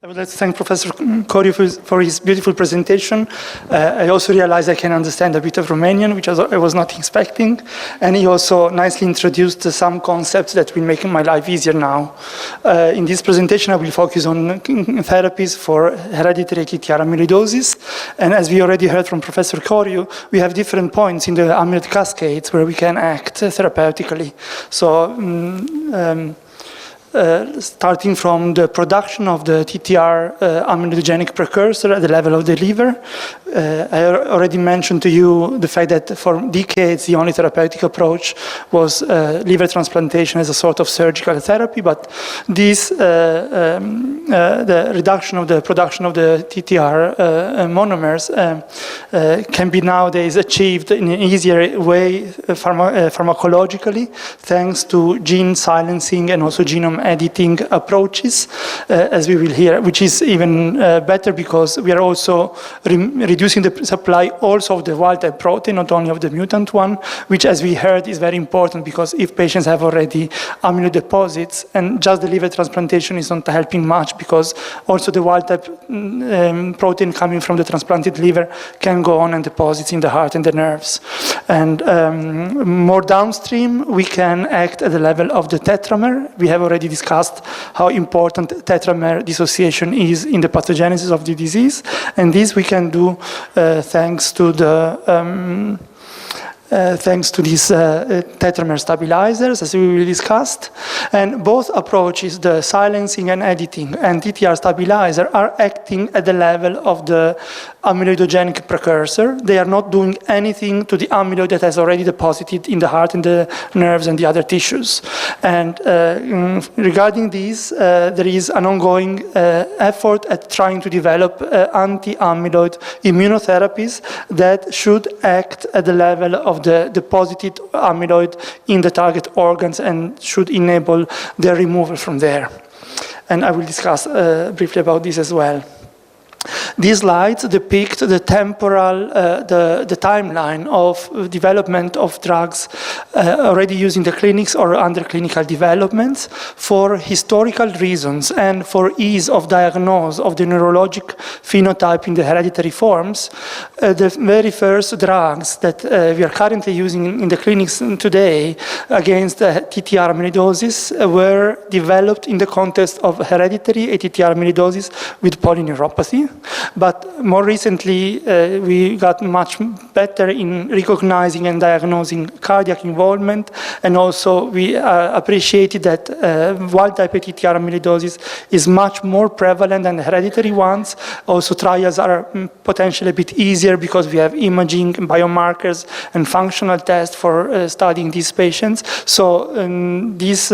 I would like to thank Professor Coriu for his beautiful presentation. I also realized I can understand a bit of Romanian, which I was not expecting. And he also nicely introduced some concepts that will make my life easier now. In this presentation, I will focus on therapies for hereditary ATTR amyloidosis. And as we already heard from Professor Coriu, we have different points in the amyloid cascades where we can act therapeutically. So, starting from the production of the TTR amyloidogenic precursor at the level of the liver. I already mentioned to you the fact that for decades the only therapeutic approach was liver transplantation as a sort of surgical therapy, but this, the reduction of the production of the TTR monomers can be nowadays achieved in an easier way pharmacologically, thanks to gene silencing and also genome editing approaches, as we will hear, which is even better because we are also reducing the supply also of the wild-type protein, not only of the mutant one, which, as we heard, is very important because if patients have already amyloid deposits, and just the liver transplantation is not helping much because also the wild-type protein coming from the transplanted liver can go on and deposits in the heart and the nerves. And more downstream, we can act at the level of the tetramer. We have already discussed how important tetramer dissociation is in the pathogenesis of the disease, and this we can do thanks to these tetramer stabilizers, as we will discuss. And both approaches, the silencing and editing and TTR stabilizer, are acting at the level of the amyloidogenic precursor. They are not doing anything to the amyloid that has already deposited in the heart and the nerves and the other tissues. And regarding this, there is an ongoing effort at trying to develop anti-amyloid immunotherapies that should act at the level of the deposited amyloid in the target organs and should enable their removal from there. And I will discuss briefly about this as well. These slides depict the temporal, the timeline of development of drugs already used in the clinics or under clinical developments for historical reasons and for ease of diagnosis of the neurologic phenotype in the hereditary forms. The very first drugs that we are currently using in the clinics today against TTR amyloidosis were developed in the context of hereditary ATTR amyloidosis with polyneuropathy. But more recently, we got much better in recognizing and diagnosing cardiac involvement, and also we appreciated that wild-type ATTR amyloidosis is much more prevalent than the hereditary ones. Also, trials are potentially a bit easier because we have imaging, biomarkers, and functional tests for studying these patients. So this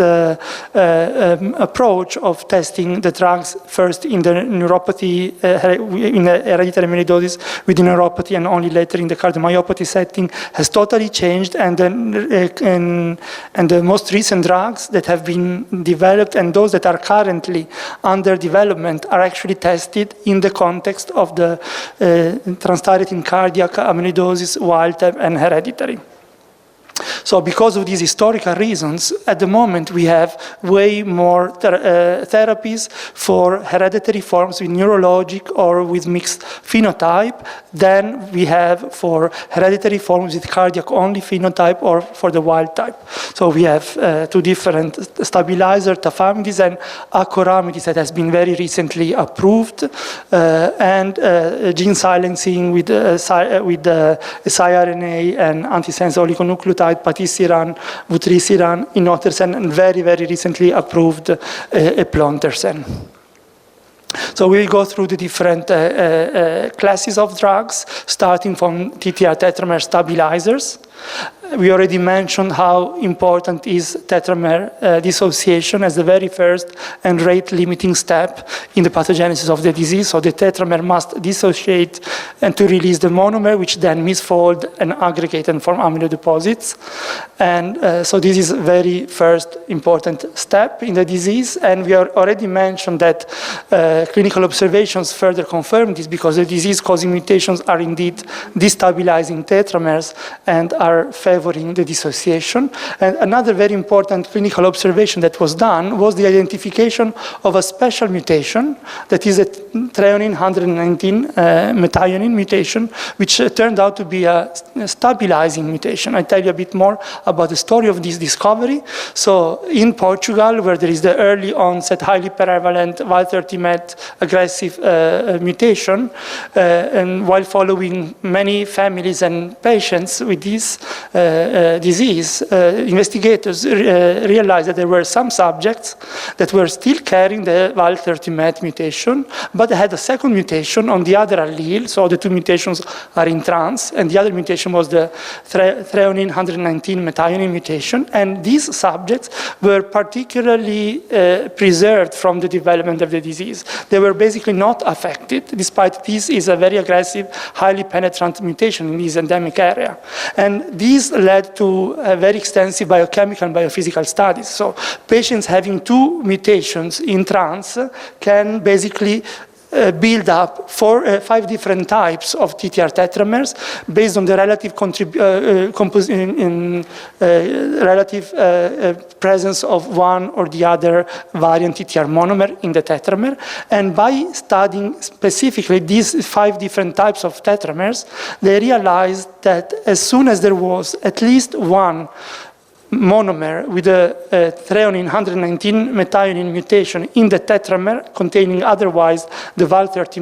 approach of testing the drugs first in the neuropathy, in the hereditary amyloidosis with neuropathy, and only later in the cardiomyopathy setting has totally changed. And the most recent drugs that have been developed and those that are currently under development are actually tested in the context of the transthyretin cardiac amyloidosis, wild-type, and hereditary. So because of these historical reasons, at the moment we have way more therapies for hereditary forms with neurologic or with mixed phenotype than we have for hereditary forms with cardiac-only phenotype or for the wild type. So we have two different stabilizers, tafamidis and acoramidis, that has been very recently approved, and gene silencing with siRNA and antisense oligonucleotide, patisiran, vutrisiran, inotersen, and very, very recently approved eplontersen. So we'll go through the different classes of drugs, starting from TTR tetramer stabilizers. We already mentioned how important is tetramer dissociation as the very first and rate-limiting step in the pathogenesis of the disease. So the tetramer must dissociate and to release the monomer, which then misfold and aggregate and form amyloid deposits. And so this is very first important step in the disease. And we already mentioned that clinical observations further confirm this because the disease-causing mutations are indeed destabilizing tetramers and are are favoring the dissociation. And another very important clinical observation that was done was the identification of a special mutation that is a threonine 119 methionine mutation, which turned out to be a stabilizing mutation. I'll tell you a bit more about the story of this discovery. So in Portugal, where there is the early onset, highly prevalent Wild-30 aggressive mutation, and while following many families and patients with this disease, investigators realized that there were some subjects that were still carrying the Wild-30 mutation, but they had a second mutation on the other allele, so the two mutations are in trans, and the other mutation was the threonine 119 methionine mutation, and these subjects were particularly preserved from the development of the disease. They were basically not affected, despite this is a very aggressive, highly penetrant mutation in this endemic area. And this led to very extensive biochemical and biophysical studies. So patients having two mutations in trans can basically build up 5 different types of TTR tetramers based on the relative presence of one or the other variant TTR monomer in the tetramer. And by studying specifically these 5 different types of tetramers, they realized that as soon as there was at least one monomer with a threonine 119 methionine mutation in the tetramer containing otherwise the Wild-30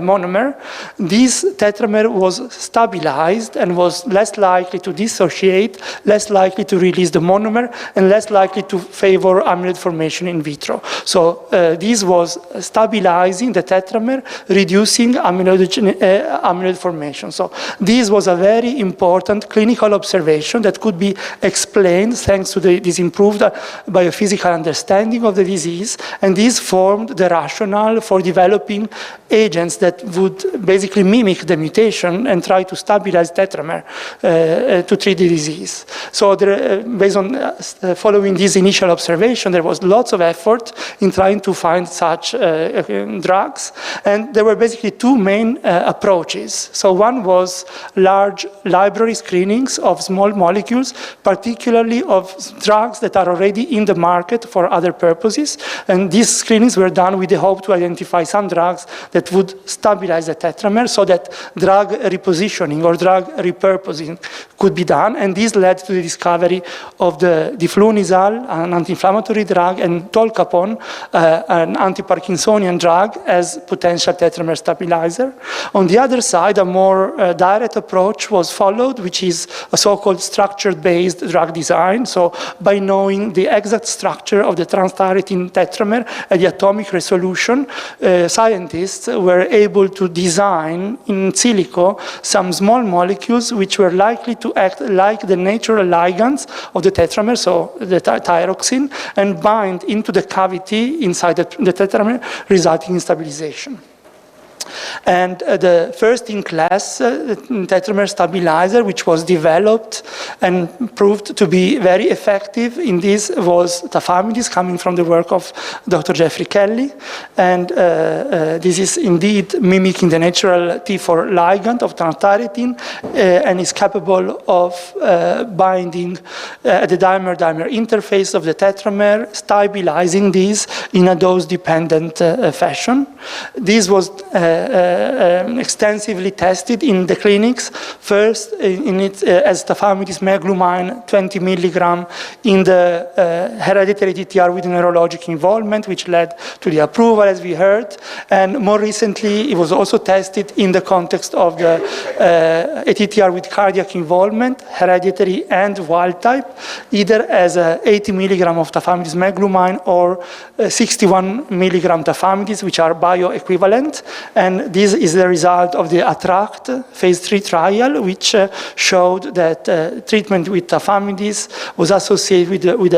monomer, this tetramer was stabilized and was less likely to dissociate, less likely to release the monomer, and less likely to favor amyloid formation in vitro. So this was stabilizing the tetramer, reducing amyloid formation. So this was a very important clinical observation that could be explained thanks to this improved biophysical understanding of the disease, and this formed the rationale for developing agents that would basically mimic the mutation and try to stabilize tetramer to treat the disease. So based on following this initial observation, there was lots of effort in trying to find such drugs, and there were basically two main approaches. So one was large library screenings of small molecules, particularly of drugs that are already in the market for other purposes, and these screenings were done with the hope to identify some drugs that would stabilize the tetramer so that drug repositioning or drug repurposing could be done, and this led to the discovery of the diflunisal, an anti-inflammatory drug, and tolcapone, an anti-Parkinsonian drug, as potential tetramer stabilizer. On the other side, a more direct approach was followed, which is a so-called structure-based drug design. So by knowing the exact structure of the trans-tyrosine tetramer at the atomic resolution, scientists were able to design in silico some small molecules which were likely to act like the natural ligands of the tetramer, so the thyroxine, and bind into the cavity inside the tetramer, resulting in stabilization. And the first-in-class tetramer stabilizer, which was developed and proved to be very effective in this, was tafamidis, coming from the work of Dr. Jeffrey Kelly. And this is indeed mimicking the natural T4 ligand of trans-tyrosine and is capable of binding at the dimer-dimer interface of the tetramer, stabilizing this in a dose-dependent fashion. This was extensively tested in the clinics, first as tafamidis meglumine 20 milligram in the hereditary TTR with neurologic involvement, which led to the approval, as we heard, and more recently it was also tested in the context of the ATTR with cardiac involvement, hereditary and wild type, either as 80 milligram of tafamidis meglumine or 61 milligram tafamidis, which are bioequivalent. And this is the result of the ATTRACT phase 3 trial, which showed that treatment with tafamidis was associated with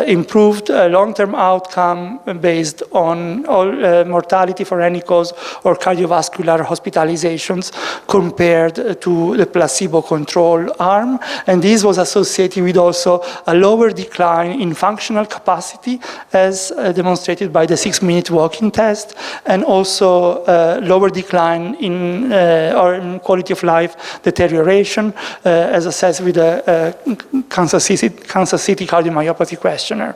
improved long-term outcome based on all mortality for any cause or cardiovascular hospitalizations compared to the placebo control arm. And this was associated with also a lower decline in functional capacity, as demonstrated by the 6-minute walking test, and also lower decline in or in quality of life deterioration, as assessed with the Kansas City cardiomyopathy questionnaire.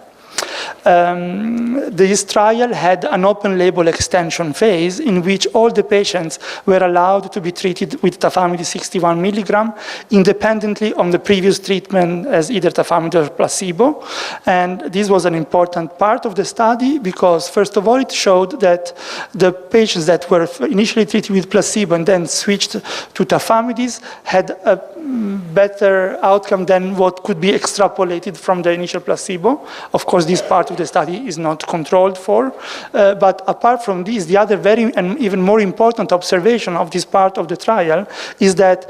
This trial had an open label extension phase in which all the patients were allowed to be treated with tafamidis 61 milligram independently of the previous treatment as either tafamidis or placebo. And this was an important part of the study because, first of all, it showed that the patients that were initially treated with placebo and then switched to tafamidis had a better outcome than what could be extrapolated from the initial placebo. Of course, this part of the study is not controlled for. But apart from this, the other very and even more important observation of this part of the trial is that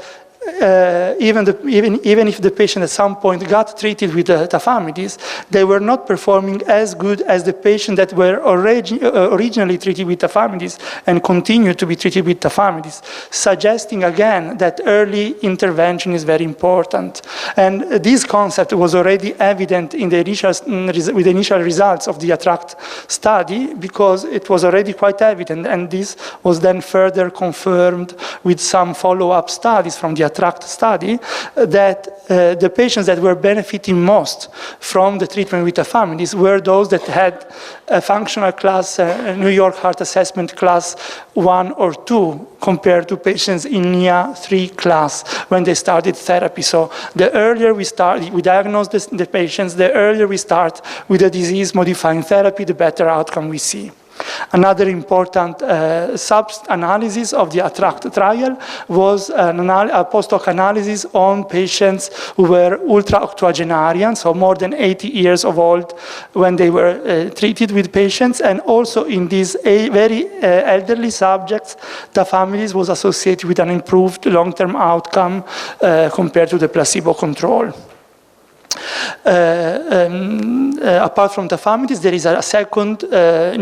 even if the patient at some point got treated with tafamidis, they were not performing as good as the patient that were originally treated with tafamidis and continued to be treated with tafamidis, suggesting again that early intervention is very important. And this concept was already evident in the with the initial results of the ATTRACT study because it was already quite evident, and this was then further confirmed with some follow-up studies from the ATTRACT study that the patients that were benefiting most from the treatment with tafamidis were those that had a functional class, New York Heart Assessment class 1 or 2 compared to patients in NIA 3 class when they started therapy. So the earlier we diagnose the patients, the earlier we start with a disease-modifying therapy, the better outcome we see. Another important sub-analysis of the ATTRACT trial was a post-hoc analysis on patients who were ultra-octogenarian, so more than 80 years of old when they were treated with patients, and also in these very elderly subjects, tafamidis was associated with an improved long-term outcome compared to the placebo control. Apart from tafamidis, there is a second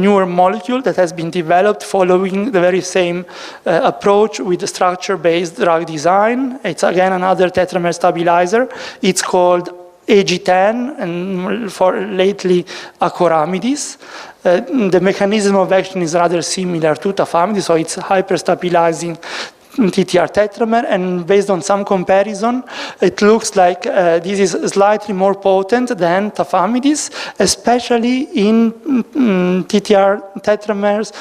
newer molecule that has been developed following the very same approach with the structure-based drug design. It's again another tetramer stabilizer. It's called AG10, and for lately acoramidis. The mechanism of action is rather similar to tafamidis, so it's hyperstabilizing TTR tetramer, and based on some comparison, it looks like this is slightly more potent than tafamidis, especially in TTR tetramers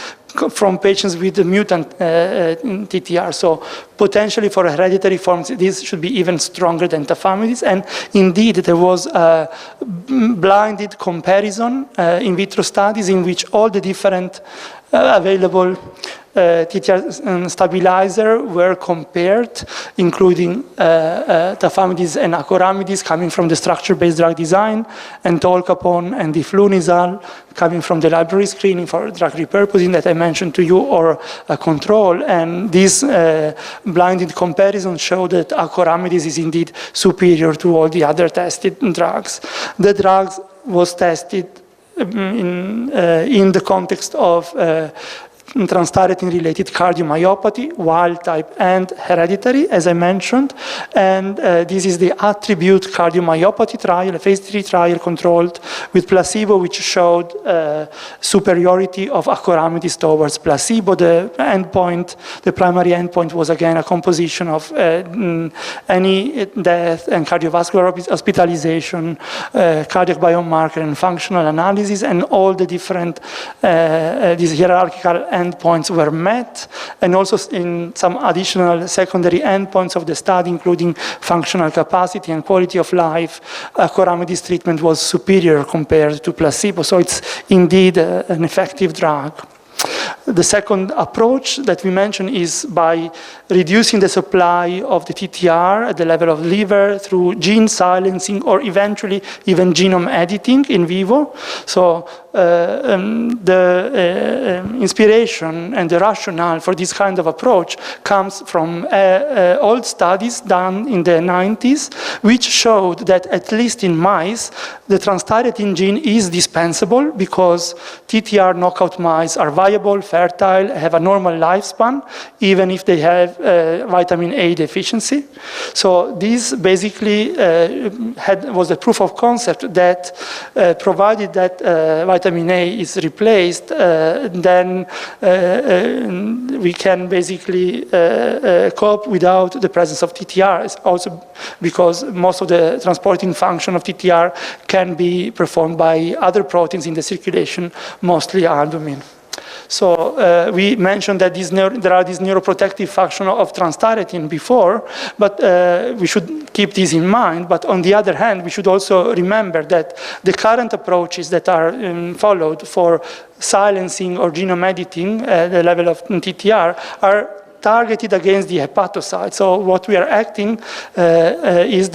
from patients with the mutant TTR. So potentially for hereditary forms, this should be even stronger than tafamidis. And indeed, there was a blinded comparison in vitro studies in which all the different available TTR stabilizer were compared, including tafamidis and acoramidis coming from the structure-based drug design, and tolcapone and diflunisal coming from the library screening for drug repurposing that I mentioned to you, or a control. And this blinded comparison showed that acoramidis is indeed superior to all the other tested drugs. The drugs was tested in the context of transthyretin-related cardiomyopathy, wild type and hereditary, as I mentioned. And this is the attribute cardiomyopathy trial, a phase 3 trial controlled with placebo, which showed superiority of acoramidis towards placebo. The endpoint, the primary endpoint, was again a composition of any death and cardiovascular hospitalization, cardiac biomarker and functional analysis, and all the different these hierarchical endpoints were met, and also in some additional secondary endpoints of the study, including functional capacity and quality of life, acoramidis treatment was superior compared to placebo. So it's indeed an effective drug. The second approach that we mentioned is by reducing the supply of the TTR at the level of liver through gene silencing or eventually even genome editing in vivo. So the inspiration and the rationale for this kind of approach comes from old studies done in the 90s, which showed that at least in mice, the transthyretin gene is dispensable because TTR knockout mice are viable, fertile, have a normal lifespan, even if they have vitamin A deficiency. So this basically was a proof of concept that provided that vitamin A is replaced, then we can basically cope without the presence of TTR. It's also because most of the transporting function of TTR can be performed by other proteins in the circulation, mostly albumin. So we mentioned that there are these neuroprotective functions of transthyretin before, but we should keep this in mind. But on the other hand, we should also remember that the current approaches that are followed for silencing or genome editing at the level of TTR are targeted against the hepatocyte. So what we are acting is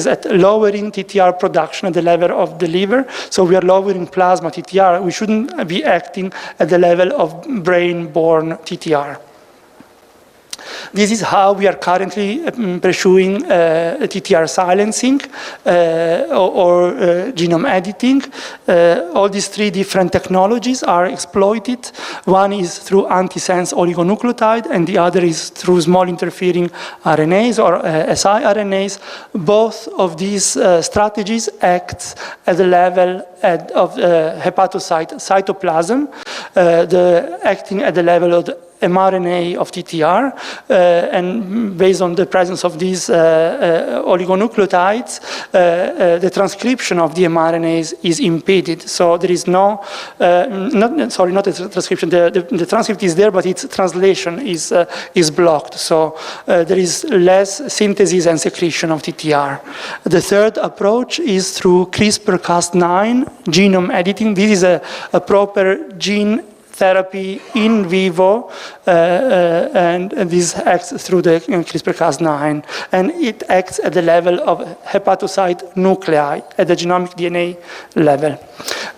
at lowering TTR production at the level of the liver. So we are lowering plasma TTR. We shouldn't be acting at the level of brain-borne TTR. This is how we are currently pursuing TTR silencing or genome editing. All these three different technologies are exploited. One is through antisense oligonucleotide, and the other is through small interfering RNAs or siRNAs. Both of these strategies act at the level of hepatocyte cytoplasm, acting at the level of the mRNA of TTR, and based on the presence of these oligonucleotides, the transcription of the mRNAs is impeded. So there is no, not the transcription, the transcript is there, but its translation is blocked. So there is less synthesis and secretion of TTR. The third approach is through CRISPR-Cas9 genome editing. This is a proper gene therapy in vivo, and this acts through the CRISPR-Cas9, and it acts at the level of hepatocyte nuclei, at the genomic DNA level.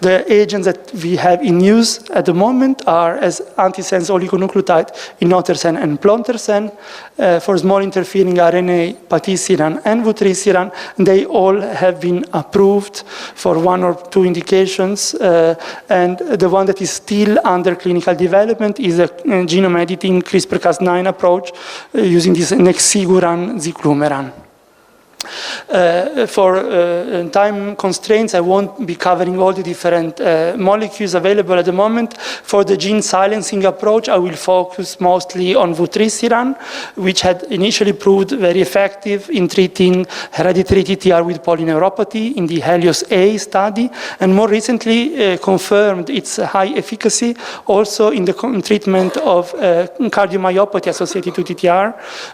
The agents that we have in use at the moment are as antisense oligonucleotide inotersen and plontersen. For small interfering RNA, patisiran and vutrisiran, they all have been approved for one or two indications, and the one that is still under clinical development is a genome editing CRISPR-Cas9 approach using this nexiguran-ziclumeran. For time constraints, I won't be covering all the different molecules available at the moment. For the gene silencing approach, I will focus mostly on vutrisiran, which had initially proved very effective in treating hereditary TTR with polyneuropathy in the HELIOS-A study, and more recently confirmed its high efficacy also in the treatment of cardiomyopathy associated to TTR,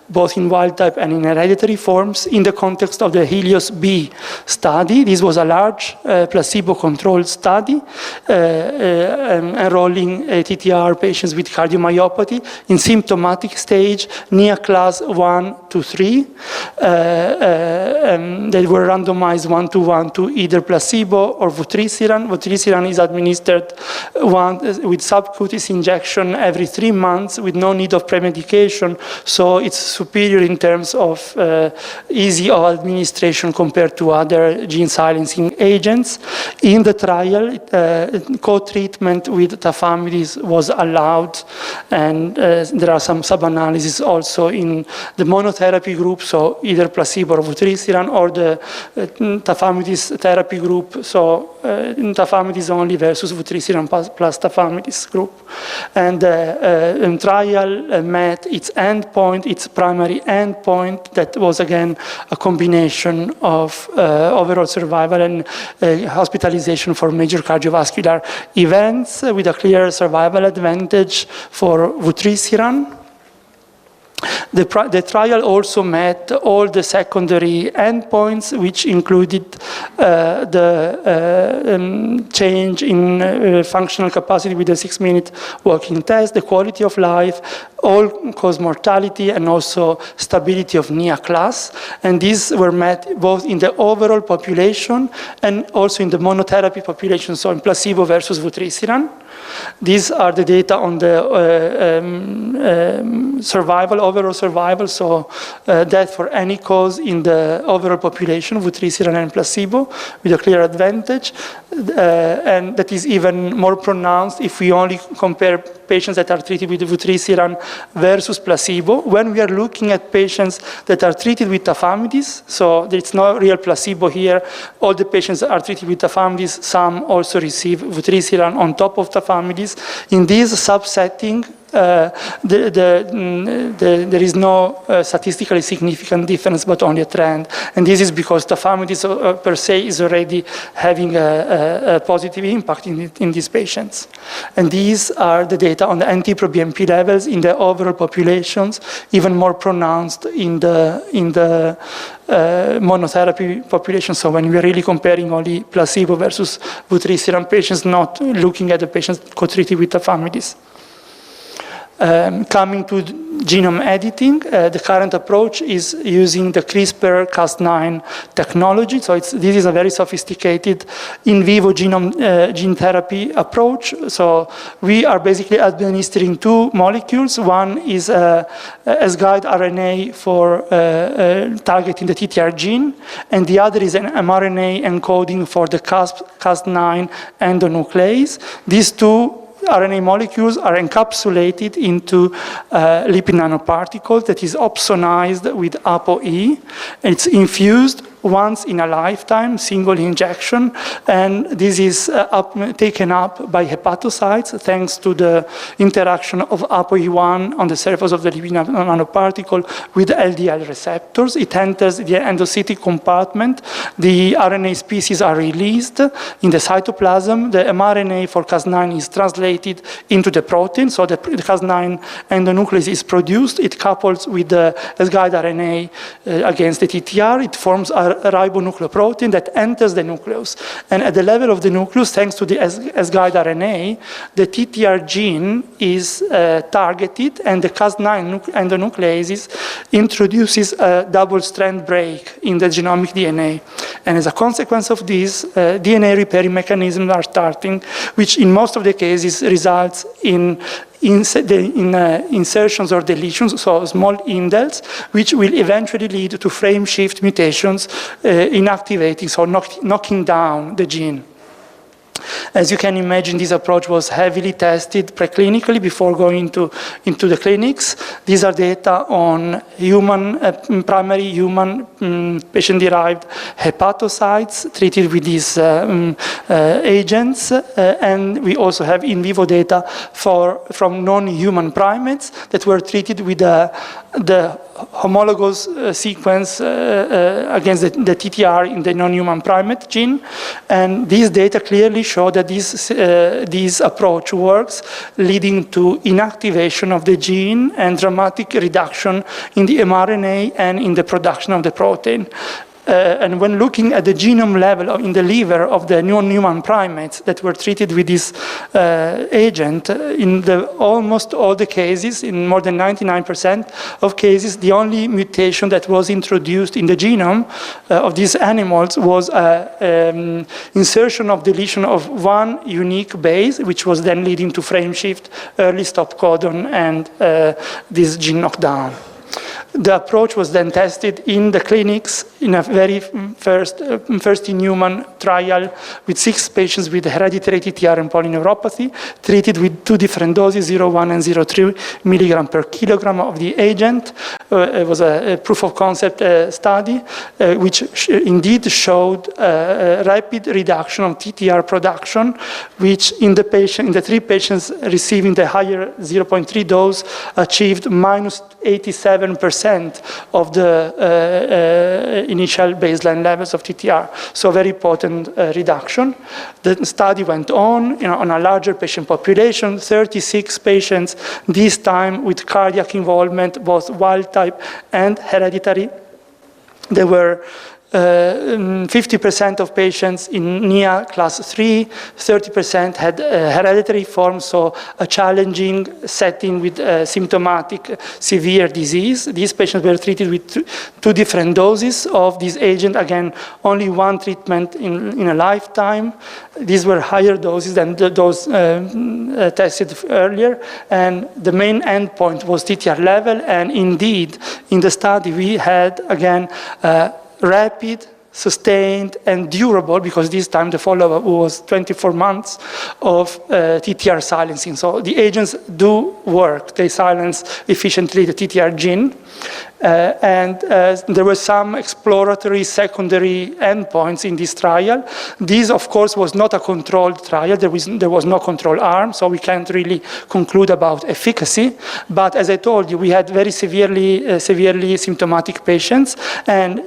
both in wild type and in hereditary forms, in the context of the HELIOS-B study. This was a large placebo-controlled study enrolling TTR patients with cardiomyopathy in symptomatic stage, near class 1 to 3. They were randomized 1-to-1 to either placebo or vutrisiran. Vutrisiran is administered with subcutaneous injection every 3 months with no need of premedication, so it's superior in terms of easy of administration compared to other gene silencing agents. In the trial, co-treatment with tafamidis was allowed, and there are some sub-analyses also in the monotherapy group, so either placebo or vutrisiran, or the tafamidis therapy group, so tafamidis only versus vutrisiran plus tafamidis group. And the trial met its endpoint, its primary endpoint, that was again a combination of overall survival and hospitalization for major cardiovascular events, with a clear survival advantage for vutrisiran. The trial also met all the secondary endpoints, which included the change in functional capacity with the 6-minute walking test, the quality of life, all-cause mortality, and also stability of NIA class. And these were met both in the overall population and also in the monotherapy population, so in placebo versus vutrisiran. These are the data on the overall survival, so death for any cause in the overall population, vutrisiran and placebo, with a clear advantage. And that is even more pronounced if we only compare patients that are treated with vutrisiran versus placebo. When we are looking at patients that are treated with tafamidis, so there's no real placebo here, all the patients that are treated with tafamidis, some also receive vutrisiran on top of tafamidis. In this subsetting, there is no statistically significant difference, but only a trend. And this is because tafamidis per se is already having a positive impact in these patients. And these are the data on the NT-proBNP levels in the overall populations, even more pronounced in the monotherapy population. So when we are really comparing only placebo versus vutrisiran patients, not looking at the patients co-treated with tafamidis. Coming to genome editing, the current approach is using the CRISPR-Cas9 technology. So this is a very sophisticated in vivo gene therapy approach. So we are basically administering two molecules. One is a guide RNA for targeting the TTR gene, and the other is an mRNA encoding for the Cas9 endonuclease. These two RNA molecules are encapsulated into lipid nanoparticle that is opsonized with ApoE. It's infused once in a lifetime, single injection, and this is taken up by hepatocytes thanks to the interaction of ApoE1 on the surface of the lipid nanoparticle with LDL receptors. It enters the endocytic compartment. The RNA species are released in the cytoplasm. The mRNA for Cas9 is translated into the protein, so the Cas9 endonuclease is produced. It couples with the S-guide RNA against the TTR. It forms a ribonucleoprotein that enters the nucleus. And at the level of the nucleus, thanks to the S-guide RNA, the TTR gene is targeted, and the Cas9 endonucleases introduces a double-strand break in the genomic DNA. And as a consequence of this, DNA repairing mechanisms are starting, which in most of the cases results in insertions or deletions, so small indels, which will eventually lead to frame shift mutations, inactivating, so knocking down the gene. As you can imagine, this approach was heavily tested preclinically before going into the clinics. These are data on human, primary human patient-derived hepatocytes treated with these agents. And we also have in vivo data from non-human primates that were treated with the homologous sequence against the TTR in the non-human primate gene. And these data clearly show that this approach works, leading to inactivation of the gene and dramatic reduction in the mRNA and in the production of the protein. And when looking at the genome level in the liver of the non-human primates that were treated with this agent, in almost all the cases, in more than 99% of cases, the only mutation that was introduced in the genome of these animals was insertion of deletion of one unique base, which was then leading to frame shift, early stop codon, and this gene knockdown. The approach was then tested in the clinics in a very first in human trial with 6 patients with hereditary TTR and polyneuropathy, treated with 2 different doses, 0.1 and 0.3 milligram per kilogram of the agent. It was a proof of concept study, which indeed showed a rapid reduction of TTR production, which in the 3 patients receiving the higher 0.3 dose achieved minus 87% of the initial baseline levels of TTR, so very potent reduction. The study went on, on a larger patient population, 36 patients, this time with cardiac involvement, both wild type and hereditary. There were 50% of patients in NIA class 3, 30% had hereditary forms, so a challenging setting with symptomatic severe disease. These patients were treated with 2 different doses of this agent. Again, only 1 treatment in a lifetime. These were higher doses than those tested earlier, and the main endpoint was TTR level, and indeed, in the study we had, again, rapid, sustained, and durable, because this time the follow-up was 24 months of TTR silencing. So the agents do work. They silence efficiently the TTR gene. There were some exploratory secondary endpoints in this trial. This, of course, was not a controlled trial. There was no control arm, so we can't really conclude about efficacy. But as I told you, we had very severely symptomatic patients, and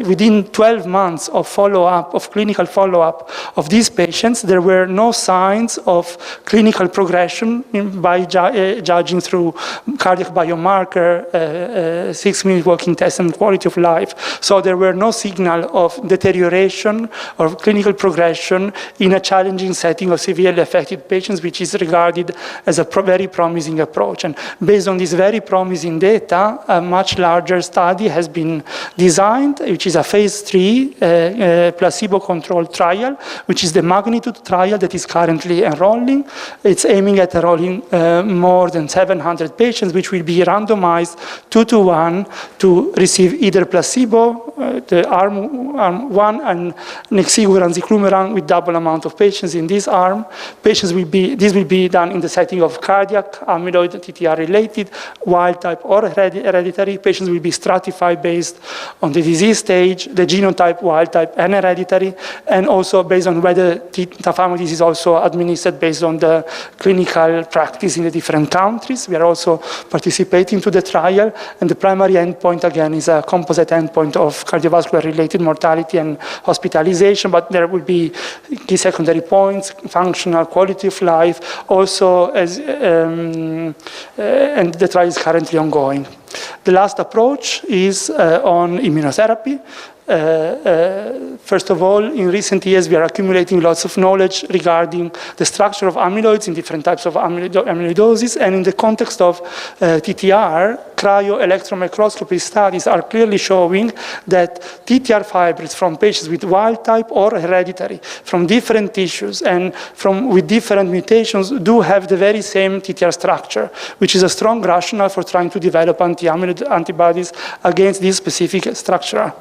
within 12 months of follow-up, of clinical follow-up of these patients, there were no signs of clinical progression by judging through cardiac biomarker, 6-minute walking test, and quality of life. So there were no signal of deterioration or clinical progression in a challenging setting of severely affected patients, which is regarded as a very promising approach. And based on this very promising data, a much larger study has been designed, which is a phase 3 placebo-controlled trial, which is the magnitude trial that is currently enrolling. It's aiming at enrolling more than 700 patients, which will be randomized 2-to-1 to receive either placebo, the arm 1, and nexiguran, ziclumeran with double amount of patients in this arm. This will be done in the setting of cardiac, amyloid, TTR-related, wild type or hereditary. Patients will be stratified based on the disease stage, the genotype, wild type, and hereditary, and also based on whether tafamidis is also administered based on the clinical practice in the different countries. We are also participating to the trial, and the primary endpoint, again, is a composite endpoint of cardiovascular-related mortality and hospitalization, but there will be key secondary points, functional, quality of life, also and the trial is currently ongoing. The last approach is on immunotherapy. First of all, in recent years, we are accumulating lots of knowledge regarding the structure of amyloids in different types of amyloidosis, and in the context of TTR, cryo-electron microscopy studies are clearly showing that TTR fibrils from patients with wild type or hereditary, from different tissues and with different mutations, do have the very same TTR structure, which is a strong rationale for trying to develop anti-amyloid antibodies against this specific structure.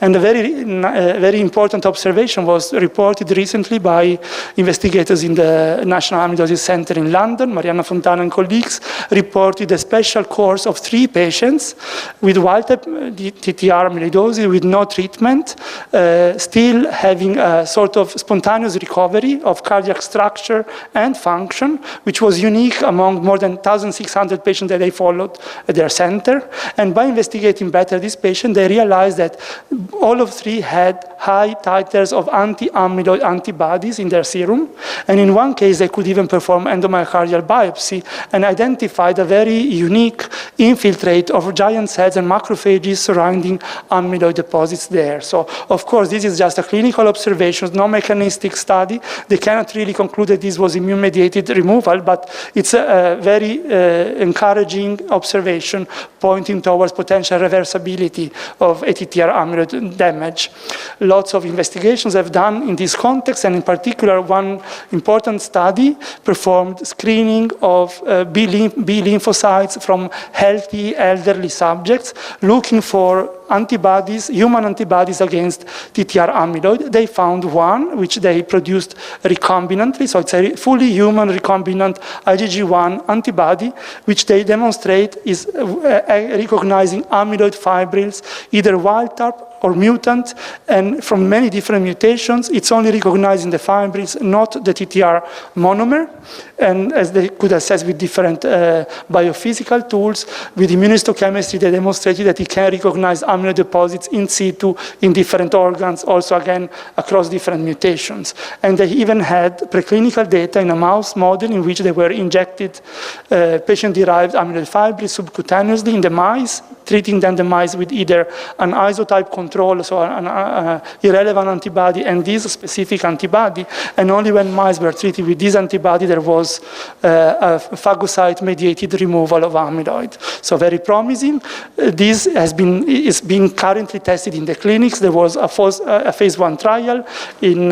And a very important observation was reported recently by investigators in the National Amyloidosis Center in London. Mariana Fontana and colleagues reported a special course of 3 patients with wild-type TTR amyloidosis with no treatment, still having a sort of spontaneous recovery of cardiac structure and function, which was unique among more than 1,600 patients that they followed at their center. And by investigating better this patient, they realized that all of 3 had high titers of anti-amyloid antibodies in their serum, and in one case they could even perform endomyocardial biopsy and identified a very unique infiltrate of giant cells and macrophages surrounding amyloid deposits there. So, of course, this is just a clinical observation, no mechanistic study. They cannot really conclude that this was immune-mediated removal, but it's a very encouraging observation pointing towards potential reversibility of ATTR amyloid damage. Lots of investigations have done in this context, and in particular, one important study performed screening of B lymphocytes from healthy elderly subjects looking for antibodies, human antibodies against TTR amyloid. They found one, which they produced recombinantly, so it's a fully human recombinant IgG1 antibody, which they demonstrate is recognizing amyloid fibrils, either wild type or mutant, and from many different mutations, it's only recognizing the fibrils, not the TTR monomer. And as they could assess with different biophysical tools, with immunohistochemistry, they demonstrated that it can recognize amyloid deposits in situ in different organs, also again across different mutations. And they even had preclinical data in a mouse model in which they were injected patient-derived amyloid fibrils subcutaneously in the mice, treating then the mice with either an isotype control, so an irrelevant antibody, and this specific antibody. And only when mice were treated with this antibody, there was a phagocyte-mediated removal of amyloid. So very promising. This is being currently tested in the clinics. There was a phase 1 trial in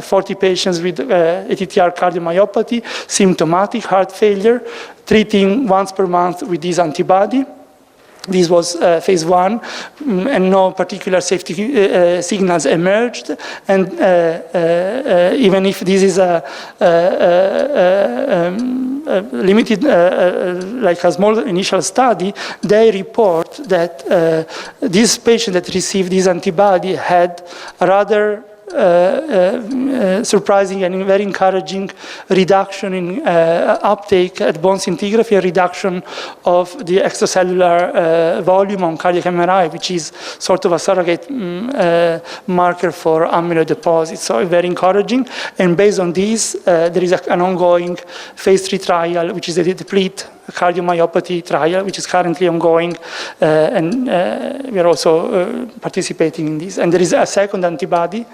40 patients with ATTR cardiomyopathy, symptomatic heart failure, treating once per month with this antibody. This was phase 1, and no particular safety signals emerged. And even if this is a limited, like a small initial study, they report that this patient that received this antibody had a rather surprising and very encouraging reduction in uptake at bone scintigraphy, a reduction of the extracellular volume on cardiac MRI, which is sort of a surrogate marker for amyloid deposits. So very encouraging. And based on this, there is an ongoing phase 3 trial, which is a deplete cardiomyopathy trial, which is currently ongoing, and we are also participating in this. And there is a second antibody,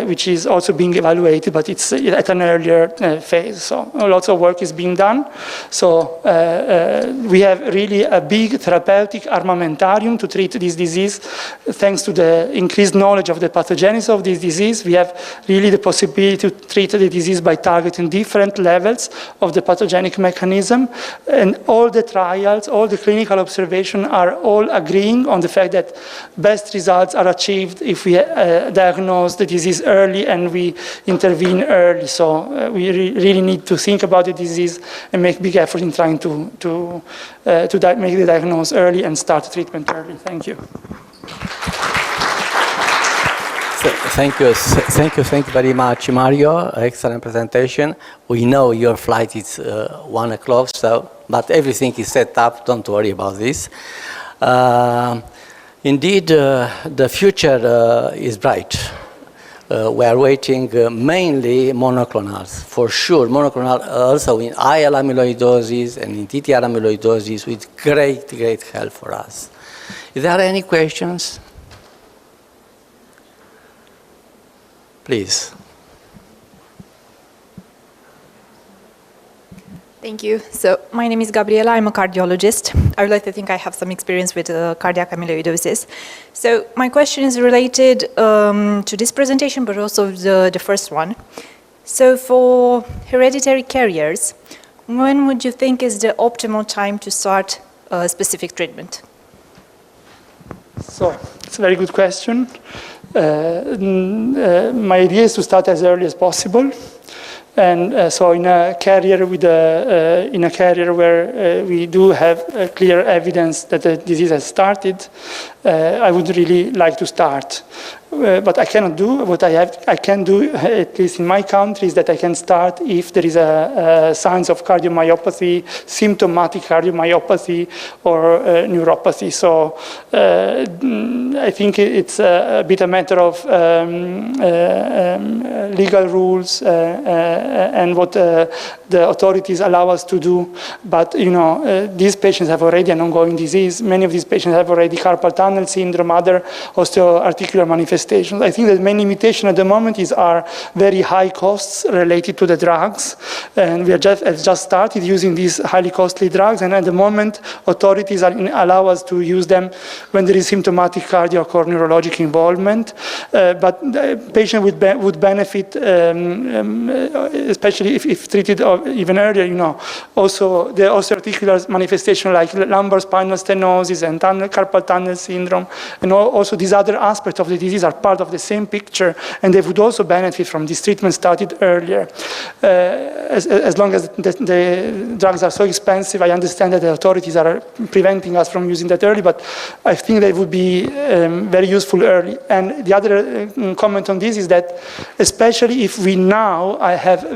which is also being evaluated, but it's at an earlier phase. So lots of work is being done. So we have really a big therapeutic armamentarium to treat this disease. Thanks to the increased knowledge of the pathogenesis of this disease, we have really the possibility to treat the disease by targeting different levels of the pathogenic mechanism. And all the trials, all the clinical observations are all agreeing on the fact that best results are achieved if we diagnose the disease early and we intervene early. So we really need to think about the disease and make big effort in trying to make the diagnosis early and start treatment early. Thank you. Thank you very much, Mario. Excellent presentation. We know your flight is 1 o'clock, but everything is set up. Don't worry about this. Indeed, the future is bright. We are waiting mainly monoclonals, for sure. Monoclonal also in IL amyloidosis and in TTR amyloidosis with great help for us. Is there any questions? Please. Thank you. So my name is Gabriela. I'm a cardiologist. I would like to think I have some experience with cardiac amyloidosis. So my question is related to this presentation, but also the first one. So for hereditary carriers, when would you think is the optimal time to start a specific treatment? So it's a very good question. My idea is to start as early as possible, and so in a carrier where we do have clear evidence that the disease has started, I would really like to start. But I cannot do what I can do, at least in my country, is that I can start if there is a signs of cardiomyopathy, symptomatic cardiomyopathy, or neuropathy. So I think it's a bit a matter of legal rules and what the authorities allow us to do. But these patients have already an ongoing disease. Many of these patients have already carpal tunnel syndrome, other osteoarticular manifestations. I think the main limitation at the moment are very high costs related to the drugs, and we have just started using these highly costly drugs, and at the moment authorities allow us to use them when there is symptomatic cardiac or neurologic involvement, but the patient would benefit, especially if treated even earlier, also the osteoarticular manifestation like lumbar spinal stenosis and carpal tunnel syndrome, and also these other aspects of the disease are part of the same picture, and they would also benefit from this treatment started earlier. As long as the drugs are so expensive, I understand that the authorities are preventing us from using that early, but I think they would be very useful early. And the other comment on this is that, especially if we now have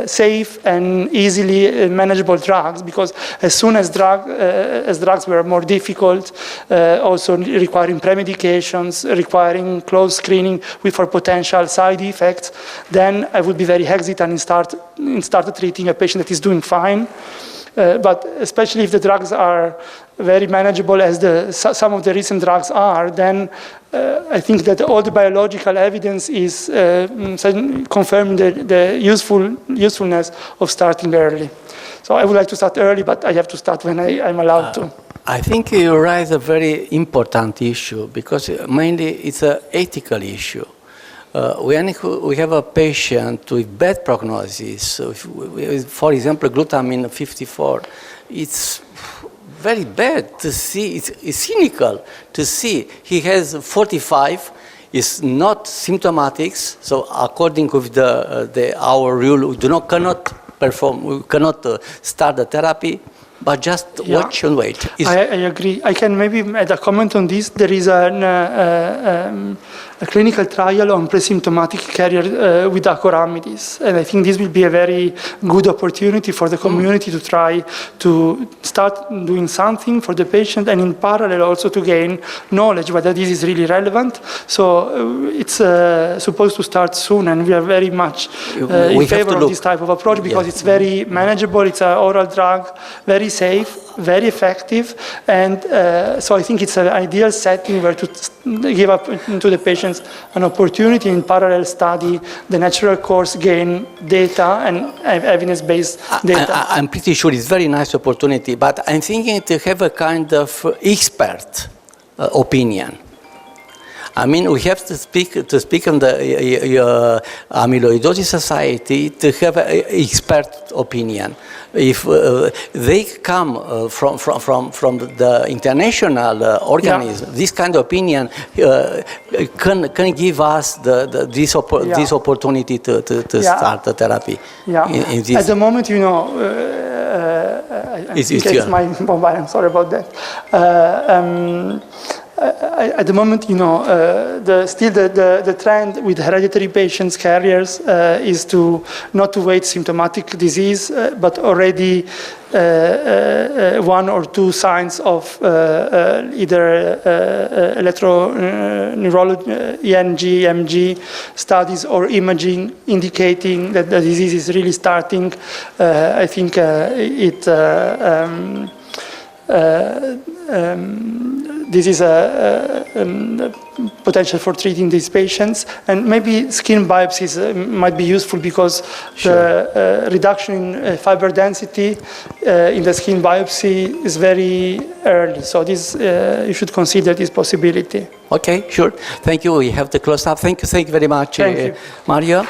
safe and easily manageable drugs, because as soon as drugs were more difficult, also requiring premedications, requiring close screening for potential side effects, then I would be very hesitant in start treating a patient that is doing fine. But especially if the drugs are very manageable, as some of the recent drugs are, then I think that all the biological evidence is confirming the usefulness of starting early. So I would like to start early, but I have to start when I'm allowed to. I think you raise a very important issue, because mainly it's an ethical issue. When we have a patient with bad prognosis, for example, glutamine 54, it's very bad to see. It's cynical to see. He has 45. Is not symptomatic. So according with our rule, we cannot perform. We cannot start the therapy. But just watch and wait. I agree. I can maybe add a comment on this. There is a clinical trial on pre-symptomatic carrier with acoramidis, and I think this will be a very good opportunity for the community to try to start doing something for the patient, and in parallel also to gain knowledge whether this is really relevant. So it's supposed to start soon, and we are very much in favor of this type of approach because it's very manageable. It's an oral drug, very safe, very effective, and so I think it's an ideal setting where to give up to the patients an opportunity in parallel study the natural course, gain data and evidence-based data. I'm pretty sure it's a very nice opportunity, but I'm thinking to have a kind of expert opinion. I mean, we have to speak on the Amyloidosis Society to have an expert opinion. If they come from the international organism, this kind of opinion can give us this opportunity to start the therapy. In this. At the moment, you know, it's my mobile. I'm sorry about that. At the moment, you know, the trend with hereditary patients, carriers, is to not to wait symptomatic disease, but already one or two signs of either electroneurology, ENG, MG studies or imaging indicating that the disease is really starting. I think this is a potential for treating these patients, and maybe skin biopsies might be useful because the reduction in fiber density in the skin biopsy is very early. So this you should consider this possibility. Okay, sure. Thank you. We have to close up. Thank you very much, Thank you. Mario.